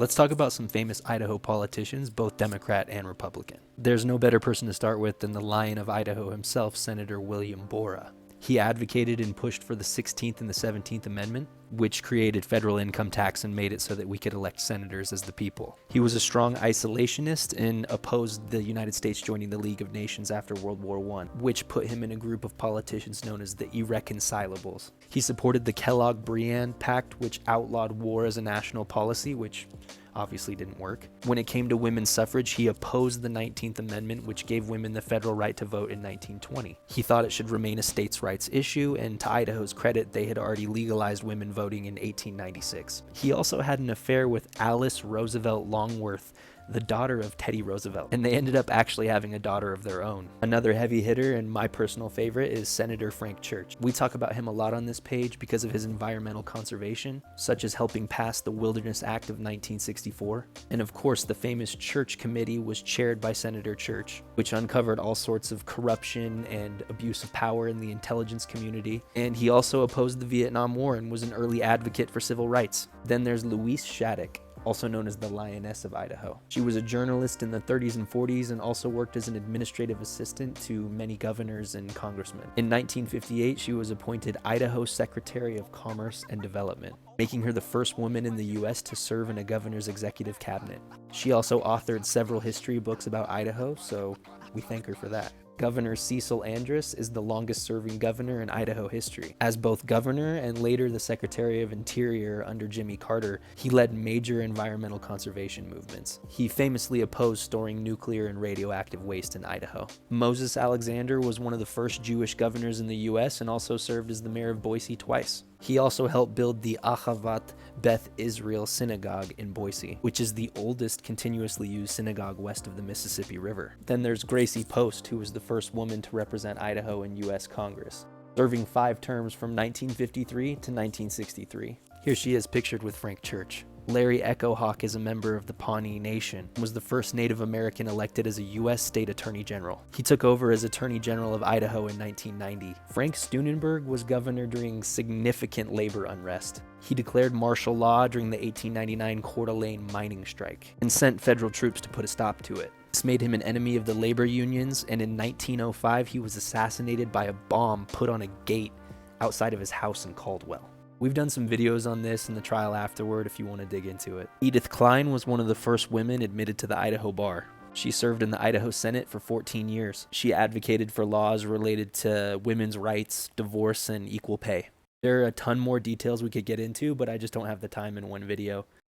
Let's talk about some famous Idaho politicians, both Democrat and Republican. There's no better person to start with than the Lion of Idaho himself, Senator William Borah. He advocated and pushed for the 16th and the 17th Amendment, which created federal income tax and made it so that we could elect senators as the people. He was a strong isolationist and opposed the United States joining the League of Nations after World War I, which put him in a group of politicians known as the Irreconcilables. He supported the Kellogg-Briand Pact, which outlawed war as a national policy, which obviously didn't work. When it came to women's suffrage, he opposed the 19th Amendment, which gave women the federal right to vote in 1920. He thought it should remain a states' rights issue, and to Idaho's credit, they had already legalized women voting in 1896. He also had an affair with Alice Roosevelt Longworth, the daughter of Teddy Roosevelt, and they ended up actually having a daughter of their own. Another heavy hitter, and my personal favorite, is Senator Frank Church. We talk about him a lot on this page because of his environmental conservation, such as helping pass the Wilderness Act of 1964. And of course, the famous Church Committee was chaired by Senator Church, which uncovered all sorts of corruption and abuse of power in the intelligence community. And he also opposed the Vietnam War and was an early advocate for civil rights. Then there's Louise Shattuck, also known as the Lioness of Idaho. She was a journalist in the 30s and 40s and also worked as an administrative assistant to many governors and congressmen. In 1958, she was appointed Idaho Secretary of Commerce and Development, making her the first woman in the U.S. to serve in a governor's executive cabinet. She also authored several history books about Idaho, so we thank her for that. Governor Cecil Andrus is the longest-serving governor in Idaho history. As both governor and later the Secretary of Interior under Jimmy Carter, he led major environmental conservation movements. He famously opposed storing nuclear and radioactive waste in Idaho. Moses Alexander was one of the first Jewish governors in the U.S. and also served as the mayor of Boise twice. He also helped build the Ahavat Beth Israel Synagogue in Boise, which is the oldest continuously used synagogue west of the Mississippi River. Then there's Gracie Post, who was the first woman to represent Idaho in U.S. Congress, serving 5 terms from 1953 to 1963. Here she is pictured with Frank Church. Larry Echo Hawk is a member of the Pawnee Nation and was the first Native American elected as a U.S. State Attorney General. He took over as Attorney General of Idaho in 1990. Frank Steunenberg was governor during significant labor unrest. He declared martial law during the 1899 Coeur d'Alene mining strike and sent federal troops to put a stop to it. This made him an enemy of the labor unions, and in 1905 he was assassinated by a bomb put on a gate outside of his house in Caldwell. We've done some videos on this and the trial afterward if you want to dig into it. Edith Klein was one of the first women admitted to the Idaho bar. She served in the Idaho Senate for 14 years. She advocated for laws related to women's rights, divorce, and equal pay. There are a ton more details we could get into, but I just don't have the time in one video.